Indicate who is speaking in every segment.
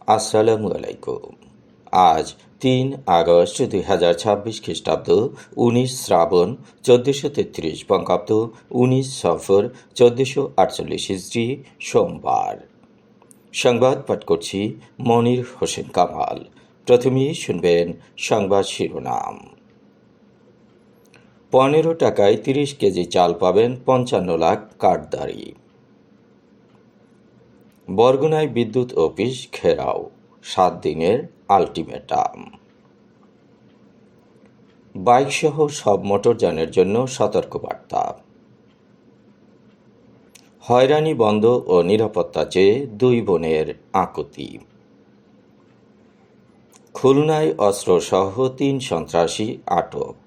Speaker 1: আসসালামু আলাইকুম। আজ ৩ আগস্ট ২০২৬ খ্রিস্টাব্দ, ১৯ শ্রাবণ ১৪৩৩ বঙ্গাব্দ, ১৯ সফর ১৪৪৮ হিজরি, সোমবার। সংবাদ পাঠ করছি মনির হোসেন কামাল। প্রথমেই শুনবেন সংবাদ শিরোনাম। ১৫ টাকায় ৩০ কেজি চাল পাবেন ৫৫ লাখ কার্ডধারী। বরগুনায় বিদ্যুৎ অফিস ঘেরাও, ৭ দিনের আলটিমেটাম। বাইকসহ সব মোটরযানের জন্য সতর্কবার্তা। হয়রানি বন্ধ ও নিরাপত্তা চেয়ে ২ বোনের আকুতি। খুলনায় অস্ত্রসহ ৩ সন্ত্রাসী আটক।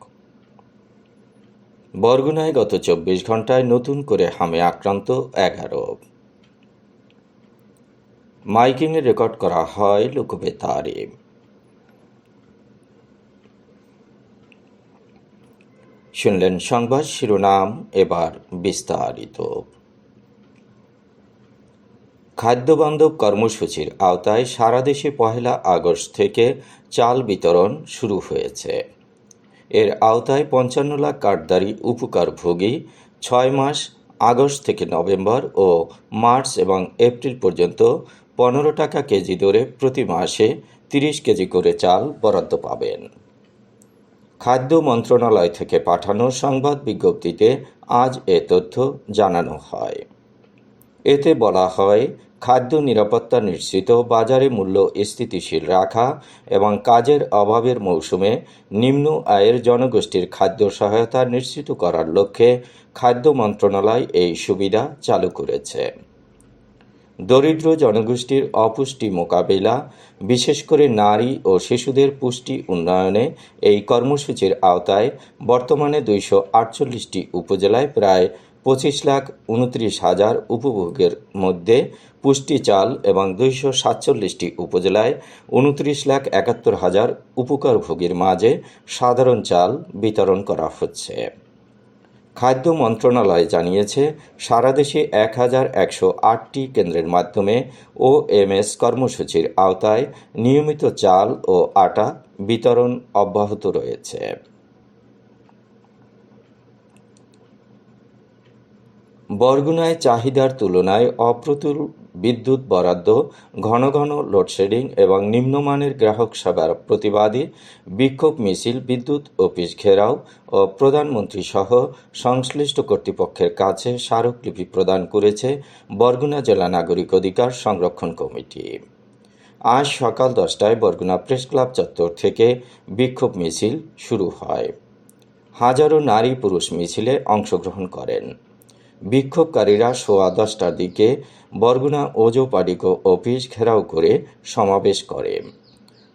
Speaker 1: বরগুনায় গত ২৪ ঘণ্টায় নতুন করে হামে আক্রান্ত ১১। মাইকিংয়ে রেকর্ড করা হয় লোকবেতারে। শুনলেন সংবাদ শিরোনাম, এবার বিস্তারিত। খাদ্যবান্ধব কর্মসূচির আওতায় সারা দেশে ১ আগস্ট থেকে চাল বিতরণ শুরু হয়েছে। এর আওতায় ৫৫ লাখ কার্ডধারী উপকারভোগী ৬ মাস আগস্ট থেকে নভেম্বর ও মার্চ এবং এপ্রিল পর্যন্ত ১৫ টাকা কেজি দরে প্রতি মাসে ৩০ কেজি করে চাল বরাদ্দ পাবেন। খাদ্য মন্ত্রণালয় থেকে পাঠানো সংবাদ বিজ্ঞপ্তিতে আজ এ তথ্য জানানো হয়। এতে বলা হয়, খাদ্য নিরাপত্তা নিশ্চিত, বাজারে মূল্য স্থিতিশীল রাখা এবং কাজের অভাবের মৌসুমে নিম্ন আয়ের জনগোষ্ঠীর খাদ্য সহায়তা নিশ্চিত করার লক্ষ্যে খাদ্য মন্ত্রণালয় এই সুবিধা চালু করেছে। দরিদ্র জনগোষ্ঠীর অপুষ্টি মোকাবিলা, বিশেষ করে নারী ও শিশুদের পুষ্টি উন্নয়নে এই কর্মসূচির আওতায় বর্তমানে ২৪৮টি উপজেলায় প্রায় ২৫,২৯,০০০ উপভোগের মধ্যে পুষ্টি চাল এবং ২৪৭টি উপজেলায় ২৯,৭১,০০০ উপকারভোগীর মাঝে সাধারণ চাল বিতরণ করা হচ্ছে। খাদ্য মন্ত্রণালয় জানিয়েছে, সারা দেশে ১,১০৮টি কেন্দ্রের মাধ্যমে ওএমএস কর্মসূচির আওতায় নিয়মিত চাল ও আটা বিতরণ অব্যাহত রয়েছে। বরগুনায় চাহিদার তুলনায় অপ্রতুল বিদ্যুৎ বরাদ্দ, ঘন ঘন লোডশেডিং এবং নিম্নমানের গ্রাহক সেবার প্রতিবাদে বিক্ষোভ মিছিল, বিদ্যুৎ অফিস ঘেরাও ও প্রধানমন্ত্রী সহ সংশ্লিষ্ট কর্তৃপক্ষের কাছে স্মারকলিপি প্রদান করেছে বরগুনা জেলা নাগরিক অধিকার সংরক্ষণ কমিটি। আজ সকাল 10টায় বরগুনা প্রেস ক্লাব চত্বর থেকে বিক্ষোভ মিছিল শুরু হয়। হাজারো নারী পুরুষ মিছিলে অংশগ্রহণ করেন। বিক্ষোভকারীরা সোয়া 10টার দিকে বরগুনা ওজোপাডিকো অফিস ঘেরাও করে সমাবেশ করে।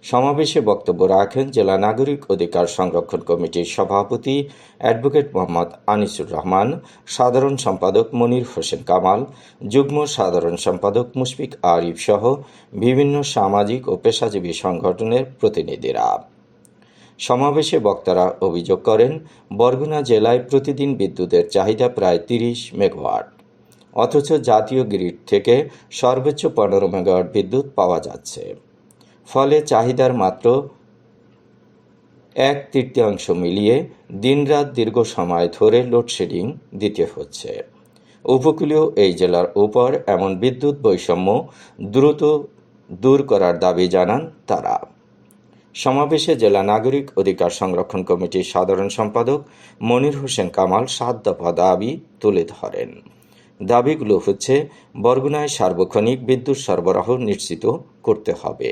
Speaker 1: সমাবেশে বক্তব্য রাখেন জেলা নাগরিক অধিকার সংরক্ষণ কমিটির সভাপতি অ্যাডভোকেট মোহাম্মদ আনিসুর রহমান, সাধারণ সম্পাদক মনির হোসেন কামাল, যুগ্ম সাধারণ সম্পাদক মুশফিক আরিফ সহ বিভিন্ন সামাজিক ও পেশাজীবী সংগঠনের প্রতিনিধিরা। সমাবেশে বক্তারা অভিযোগ করেন, বরগুনা জেলায় প্রতিদিন বিদ্যুতের চাহিদা প্রায় ৩০ মেগাওয়াট, অথচ জাতীয় গ্রিড থেকে সর্বোচ্চ ১৫ মেগাওয়াট বিদ্যুৎ পাওয়া যাচ্ছে। ফলে চাহিদার মাত্র ১/৩ মিলিয়ে দিনরাত দীর্ঘ সময় ধরে লোডশেডিং দিতে হচ্ছে। উপকূলীয় এই জেলার উপর এমন বিদ্যুৎ বৈষম্য দ্রুত দূর করার দাবি জানান তারা। সমাবেশে জেলা নাগরিক অধিকার সংরক্ষণ কমিটির সাধারণ সম্পাদক মনির হোসেন কামাল ৭ দফা দাবি তুলে ধরেন। দাবিগুলো হচ্ছে, বরগুনায় সার্বক্ষণিক বিদ্যুৎ সরবরাহ নিশ্চিত করতে হবে।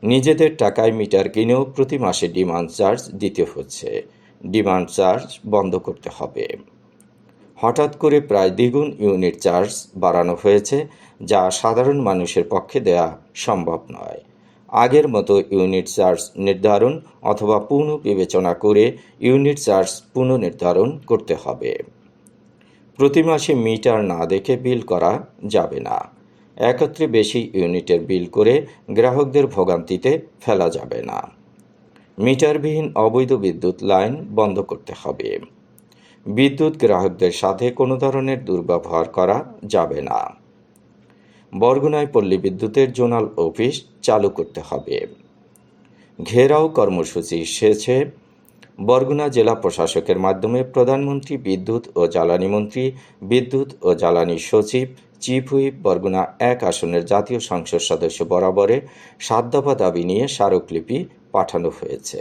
Speaker 1: নিজেদের টাকায় মিটার কিনেও প্রতি মাসে ডিমান্ড চার্জ দিতে হচ্ছে। ডিমান্ড চার্জ বন্ধ করতে হবে। হঠাৎ করে প্রায় দ্বিগুণ ইউনিট চার্জ বাড়ানো হয়েছে, যা সাধারণ মানুষের পক্ষে দেয়া সম্ভব নয়। আগের মতো ইউনিট চার্জ নির্ধারণ অথবা পুনঃবিবেচনা করে ইউনিট চার্জ পুনর্নির্ধারণ করতে হবে। প্রতি মাসে মিটার না দেখে বিল করা যাবে না। একত্রে বেশি ইউনিটের বিল করে গ্রাহকদের ভোগান্তিতে ফেলা যাবে না। মিটারবিহীন অবৈধ বিদ্যুৎ লাইন বন্ধ করতে হবে। বিদ্যুৎ গ্রাহকদের সাথে কোনো ধরনের দুর্ব্যবহার করা যাবে না। বরগুনায় পল্লী বিদ্যুতের জোনাল অফিস চালু করতে হবে। ঘেরাও কর্মসূচি শেষে বরগুনা জেলা প্রশাসকের মাধ্যমে প্রধানমন্ত্রী, বিদ্যুৎ ও জ্বালানি মন্ত্রী, বিদ্যুৎ ও জ্বালানি সচিব, চিফ হুইপ, বরগুনা ১ আসনের জাতীয় সংসদ সদস্য বরাবরে ৭ দফা দাবি নিয়ে স্মারকলিপি পাঠানো হয়েছে।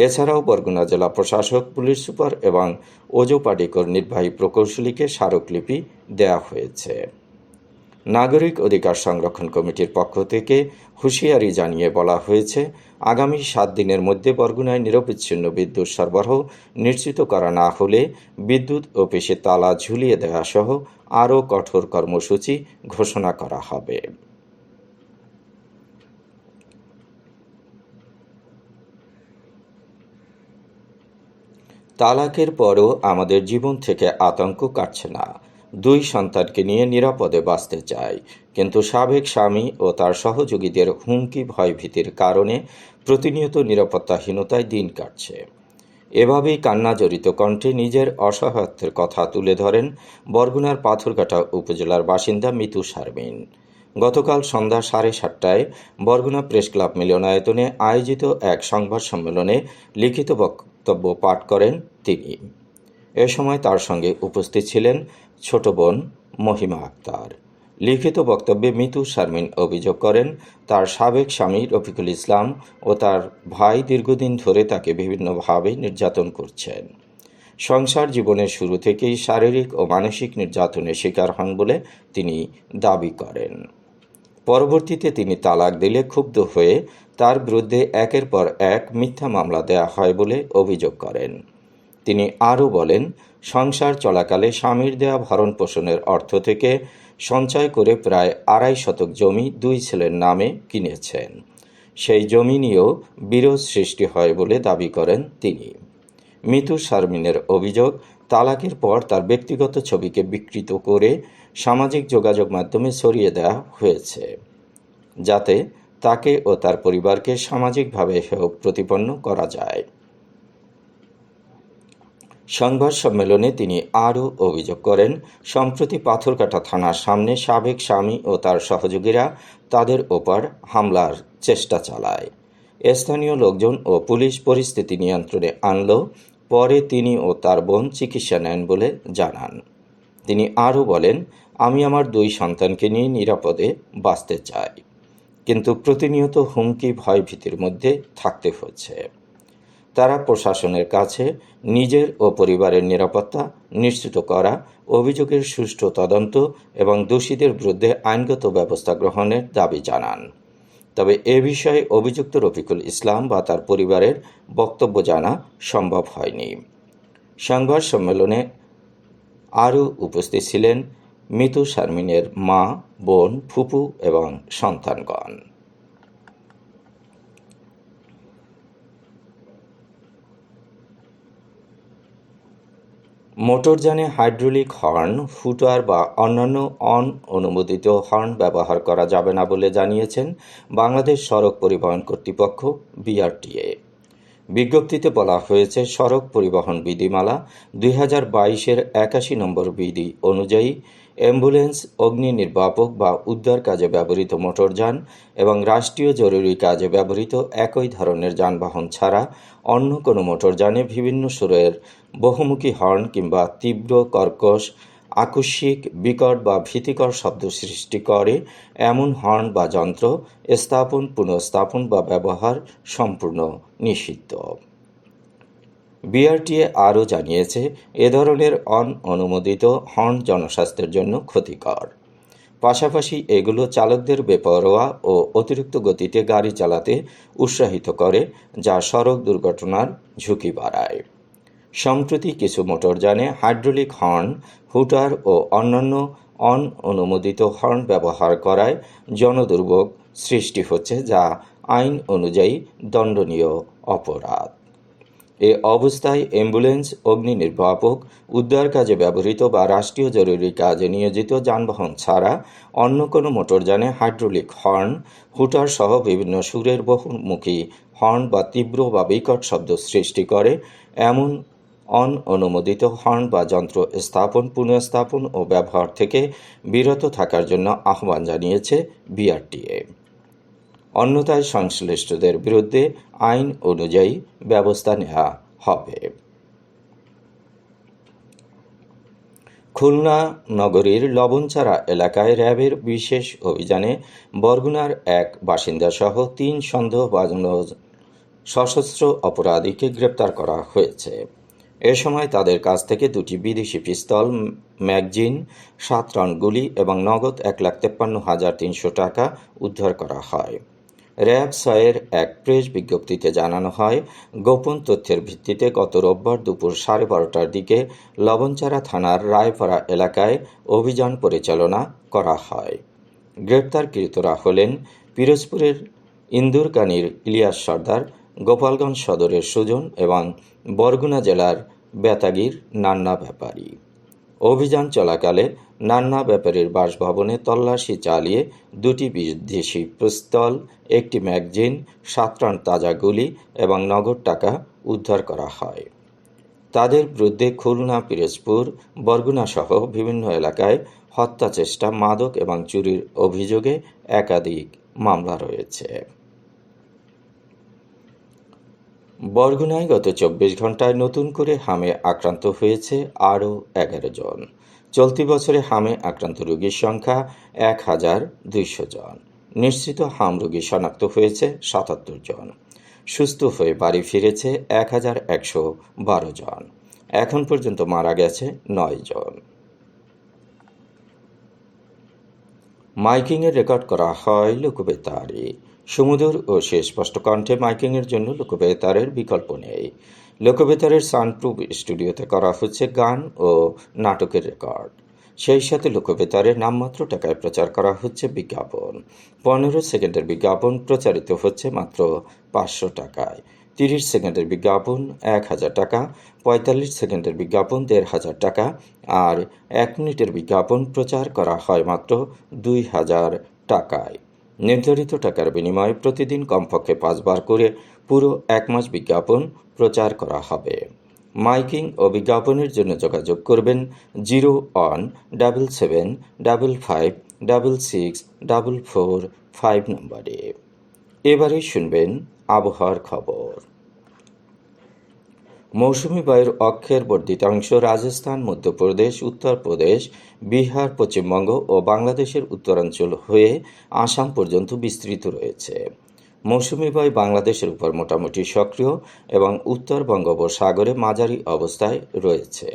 Speaker 1: এছাড়াও বরগুনা জেলা প্রশাসক, পুলিশ সুপার এবং ওজো পাডিকর নির্বাহী প্রকৌশলীকে স্মারকলিপি দেওয়া হয়েছে। নাগরিক অধিকার সংরক্ষণ কমিটির পক্ষ থেকে হুঁশিয়ারি জানিয়ে বলা হয়েছে, আগামী ৭ দিনের মধ্যে বরগুনায় নিরবচ্ছিন্ন বিদ্যুৎ সরবরাহ নিশ্চিত করা না হলে বিদ্যুৎ অফিসে তালা ঝুলিয়ে দেওয়া সহ আরও কঠোর কর্মসূচি ঘোষণা করা হবে। তালাকের পরও আমাদের জীবন থেকে আতঙ্ক কাটছে না। 2 সন্তানকে নিয়ে নিরাপদে বাঁচতে চাই, কিন্তু সাবেক স্বামী ও তার সহযোগীদের হুমকি, ভয়ভীতির কারণে প্রতিনিয়ত নিরাপত্তাহীনতায় দিন কাটছে। এভাবেই কান্নাজড়িত কণ্ঠে নিজের অসহায়ত্বের কথা তুলে ধরেন বরগুনার পাথরঘাটা উপজেলার বাসিন্দা মিতু শারমিন। গতকাল সন্ধ্যা 7:30টায় বরগুনা প্রেস ক্লাব মিলনায়তনে আয়োজিত এক সংবাদ সম্মেলনে লিখিত বক্তব্য পাঠ করেন তিনি। এ সময় তার সঙ্গে উপস্থিত ছিলেন ছোট বোন মহিমা আক্তার। লিখিত বক্তব্যে মিতু শারমিন অভিযোগ করেন, তার সাবেক স্বামী রফিকুল ইসলাম ও তার ভাই দীর্ঘদিন ধরে তাকে বিভিন্নভাবে নির্যাতন করছেন। সংসার জীবনের শুরু থেকেই শারীরিক ও মানসিক নির্যাতনের শিকার হন বলে তিনি দাবি করেন। পরবর্তীতে তিনি তালাক দিলে ক্ষুব্ধ হয়ে তার বিরুদ্ধে একের পর এক মিথ্যা মামলা দেওয়া হয় বলে অভিযোগ করেন। তিনি আরও বলেন, সংসার চলাকালে স্বামীর দেয়া ভরণ পোষণের অর্থ থেকে সঞ্চয় করে প্রায় 2.5 শতক জমি 2 ছেলের নামে কিনেছেন। সেই জমি নিয়েও বিরোধ সৃষ্টি হয় বলে দাবি করেন তিনি। মিতু শারমিনের অভিযোগ, তালাকের পর তার ব্যক্তিগত ছবিকে বিকৃত করে সামাজিক যোগাযোগ মাধ্যমে ছড়িয়ে দেওয়া হয়েছে, যাতে তাকে ও তার পরিবারকে সামাজিকভাবে হেয় প্রতিপন্ন করা যায়। সংবাদ সম্মেলনে তিনি আরও অভিযোগ করেন, সম্প্রতি পাথরঘাটা থানার সামনে সাবেক স্বামী ও তার সহযোগীরা তাদের ওপর হামলার চেষ্টা চালায়। স্থানীয় লোকজন ও পুলিশ পরিস্থিতি নিয়ন্ত্রণে আনলেও পরে তিনি ও তার বোন চিকিৎসা নেন বলে জানান। তিনি আরও বলেন, আমি আমার 2 সন্তানকে নিয়ে নিরাপদে বাঁচতে চাই, কিন্তু প্রতিনিয়ত হুমকি, ভয়ভীতির মধ্যে থাকতে হচ্ছে। তারা প্রশাসনের কাছে নিজের ও পরিবারের নিরাপত্তা নিশ্চিত করা, অভিযোগের সুষ্ঠু তদন্ত এবং দোষীদের বিরুদ্ধে আইনগত ব্যবস্থা গ্রহণের দাবি জানান। তবে এ বিষয়ে অভিযুক্ত রফিকুল ইসলাম বা তার পরিবারের বক্তব্য জানা সম্ভব হয়নি। সংবাদ সম্মেলনে আরও উপস্থিত ছিলেন মিতু শারমিনের মা, বোন, ফুপু এবং সন্তানগণ। মোটরযানে হাইড্রোলিক হর্ন, ফুটার বা অন্যান্য অনুমোদিত হর্ন ব্যবহার করা যাবে না বলে জানিয়েছেন বাংলাদেশ সড়ক পরিবহন কর্তৃপক্ষ বিআরটিএ। বিজ্ঞপ্তিতে বলা হয়েছে, সড়ক পরিবহন বিধিমালা 2022-এর 81 নম্বর বিধি অনুযায়ী অ্যাম্বুলেন্স, অগ্নি নির্বাপক বা উদ্ধার কাজে ব্যবহৃত মোটরযান এবং রাষ্ট্রীয় জরুরি কাজে ব্যবহৃত একই ধরনের যানবাহন ছাড়া অন্য কোনো মোটরযানে বিভিন্ন সুরের বহুমুখী হর্ন কিংবা তীব্র, কর্কশ, আকস্মিক, বিকট বা ভীতিকর শব্দ সৃষ্টি করে এমন হর্ন বা যন্ত্র স্থাপন, পুনঃস্থাপন বা ব্যবহার সম্পূর্ণ নিষিদ্ধ। বিআরটিএ আরও জানিয়েছে, এ ধরনের অনুমোদিত হর্ন জনস্বাস্থ্যের জন্য ক্ষতিকর। পাশাপাশি এগুলো চালকদের বেপরোয়া ও অতিরিক্ত গতিতে গাড়ি চালাতে উৎসাহিত করে, যা সড়ক দুর্ঘটনার ঝুঁকি বাড়ায়। সম্প্রতি কিছু মোটরযানে হাইড্রোলিক হর্ন, হুটার ও অন্যান্য অনুমোদিত হর্ন ব্যবহার করায় জনদুর্ভোগ সৃষ্টি হচ্ছে, যা আইন অনুযায়ী দণ্ডনীয় অপরাধ। এ অবস্থায় অ্যাম্বুলেন্স, অগ্নি নির্বাপক, উদ্ধার কাজে ব্যবহৃত বা রাষ্ট্রীয় জরুরি কাজে নিয়োজিত যানবাহন ছাড়া অন্য কোনো মোটরযানে হাইড্রোলিক হর্ন, হুটার সহ বিভিন্ন সুরের বহুমুখী হর্ন বা তীব্র বা বিকট শব্দ সৃষ্টি করে এমন অনুমোদিত হর্ন বা যন্ত্র স্থাপন, পুনঃস্থাপন ও ব্যবহার থেকে বিরত থাকার জন্য আহ্বান জানিয়েছে বিআরটিএ। অন্যথায় সংশ্লিষ্টদের বিরুদ্ধে আইন অনুযায়ী ব্যবস্থা নেওয়া হবে। খুলনা নগরীর লবণচারা এলাকায় র্যাবের বিশেষ অভিযানে বরগুনার এক বাসিন্দাসহ ৩ সন্দেহভাজন সশস্ত্র অপরাধীকে গ্রেপ্তার করা হয়েছে। এ সময় তাদের কাছ থেকে 2টি বিদেশি পিস্তল, ম্যাগজিন, 7 রাউন্ড গুলি এবং নগদ 1,53,300 টাকা উদ্ধার করা হয়। র্যাব 6-এর এক প্রেস বিজ্ঞপ্তিতে জানানো হয়, গোপন তথ্যের ভিত্তিতে গত রোববার দুপুর 12:30টার দিকে লবণচারা থানার রায়পাড়া এলাকায় অভিযান পরিচালনা করা হয়। গ্রেপ্তারকৃতরা হলেন পিরোজপুরের ইন্দুরকানীর ইলিয়াস সর্দার, গোপালগঞ্জ সদরের সুজন এবং বরগুনা জেলার বেতাগীর নান্না ব্যাপারী। অভিযান চলাকালে নান্না ব্যাপারীর বাসভবনে তল্লাশি চালিয়ে 2টি বিদেশি পিস্তল, 1টি ম্যাগজিন, 7 রাউন্ড তাজা গুলি এবং নগদ টাকা উদ্ধার করা হয়। তাদের বিরুদ্ধে খুলনা, পিরোজপুর, বরগুনা সহ বিভিন্ন এলাকায় হত্যা চেষ্টা, মাদক এবং চুরির অভিযোগে একাধিক মামলা রয়েছে। বরগুনায় গত 24 ঘন্টায় নতুন করে হামে আক্রান্ত হয়েছে আরও 11 জন। চলতি বছরে হামে আক্রান্ত রোগীর সংখ্যা 1,200 জন। নিশ্চিত হাম রোগী শনাক্ত হয়েছে 77 জন। সুস্থ হয়ে বাড়ি ফিরেছে 1,112 জন। এখন পর্যন্ত মারা গেছে 9 জন। মাইকিংয়ের রেকর্ড করা হয় লোকবেতারে। সুমধুর ও সুস্পষ্ট কণ্ঠে মাইকিংয়ের জন্য লোকবেতারের বিকল্প নেই। লোকবেতারের সাউন্ডপ্রুফ স্টুডিওতে করা হচ্ছে গান ও নাটকের রেকর্ড। সেই সাথে লোকবেতারের নামমাত্র টাকায় প্রচার করা হচ্ছে বিজ্ঞাপন। 15 সেকেন্ডের বিজ্ঞাপন প্রচারিত হচ্ছে মাত্র 500 টাকায়। 30 সেকেন্ডের বিজ্ঞাপন 1,000 টাকা, 45 সেকেন্ডের বিজ্ঞাপন 1,500 টাকা আর 1 মিনিটের বিজ্ঞাপন প্রচার করা হয় মাত্র 2,000 টাকায়। নির্ধারিত টাকার বিনিময়ে প্রতিদিন কমপক্ষে 5 বার করে পুরো 1 মাস বিজ্ঞাপন প্রচার করা হবে। মাইকিং ও বিজ্ঞাপনের জন্য যোগাযোগ করবেন 0-1-755-566-445 নম্বরে। এবারে শুনবেন আবহাওয়ার খবর। মৌসুমি বায়ুর অক্ষের বর্ধিতাংশ রাজস্থান, মধ্যপ্রদেশ, উত্তরপ্রদেশ, বিহার, পশ্চিমবঙ্গ ও বাংলাদেশের উত্তরাঞ্চল হয়ে আসাম পর্যন্ত বিস্তৃত রয়েছে। মৌসুমি বায়ু বাংলাদেশের উপর মোটামুটি সক্রিয় এবং উত্তর বঙ্গোপসাগরে মাঝারি অবস্থায় রয়েছে।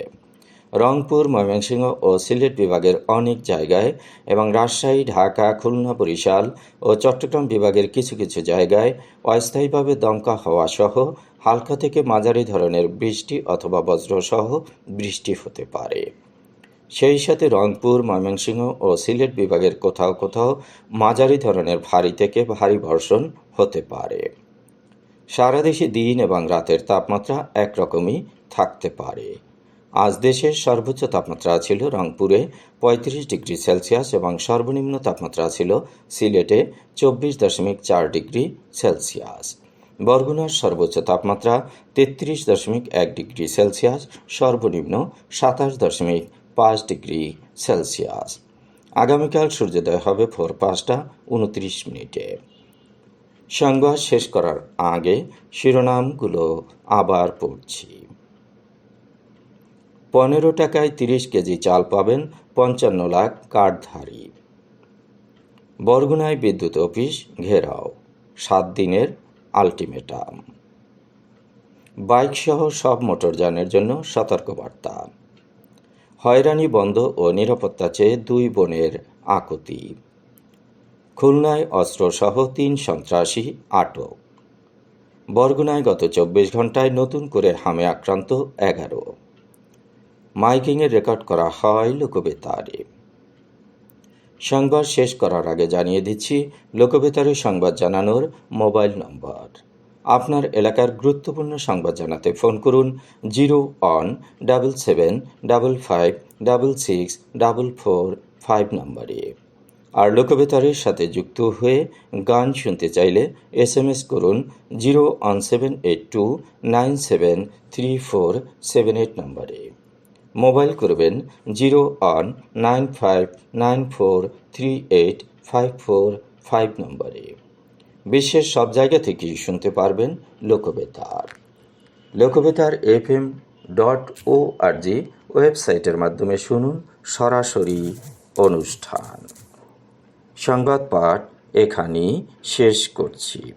Speaker 1: রংপুর, ময়মনসিংহ ও সিলেট বিভাগের অনেক জায়গায় এবং রাজশাহী, ঢাকা, খুলনা, বরিশাল ও চট্টগ্রাম বিভাগের কিছু কিছু জায়গায় অস্থায়ীভাবে দমকা হাওয়া সহ হালকা থেকে মাঝারি ধরনের বৃষ্টি অথবা বজ্রসহ বৃষ্টি হতে পারে। সেই সাথে রংপুর, ময়মনসিংহ ও সিলেট বিভাগের কোথাও কোথাও মাঝারি ধরনের ভারী থেকে ভারী বর্ষণ হতে পারে। সারা দেশে দিন এবং রাতের তাপমাত্রা একরকমই থাকতে পারে। আজ দেশের সর্বোচ্চ তাপমাত্রা ছিল রংপুরে 35 ডিগ্রি সেলসিয়াস এবং সর্বনিম্ন তাপমাত্রা ছিল সিলেটে 24.4 ডিগ্রি সেলসিয়াস। বরগুনার সর্বোচ্চ তাপমাত্রা 33.1 ডিগ্রি সেলসিয়াস, সর্বনিম্ন 27.5 ডিগ্রি সেলসিয়াস। আগামীকাল সূর্যোদয় হবে ভোর 5:29। সংবাদ শেষ করার আগে শিরোনামগুলো আবার পড়ছি। 15 টাকায় 30 কেজি চাল পাবেন 55 লাখ কার্ডধারী। বরগুনায় বিদ্যুৎ অফিস ঘেরাও, 7 দিনের আলটিমেটাম। বাইকসহ সব মোটরযানের জন্য সতর্কবার্তা। হয়রানি বন্ধ ও নিরাপত্তা চেয়ে 2 বোনের আকুতি। খুলনায় অস্ত্রসহ 3 সন্ত্রাসী আটক। বরগুনায় গত 24 ঘন্টায় নতুন করে হামে আক্রান্ত 11। মাইকিংয়ের রেকর্ড করা হয় লোকবেতারে। সংবাদ শেষ করার আগে জানিয়ে দিচ্ছি লোকবেতারে সংবাদ জানানোর মোবাইল নম্বর। আপনার এলাকার গুরুত্বপূর্ণ সংবাদ জানাতে ফোন করুন 0-1-755-66-445 নম্বরে। আর লোকবেতারের সাথে যুক্ত হয়ে গান শুনতে চাইলে SMS করুন 01782973478 নম্বরে। মোবাইল করবেন 0-1-95943854 নম্বরে। বিশ্বের সব জায়গা থেকেই শুনতে পারবেন লোকবেতার। লোকবেতার FM.org ওয়েবসাইটের মাধ্যমে শুনুন সরাসরি অনুষ্ঠান। সংবাদ পাঠ এখানেই শেষ করছি।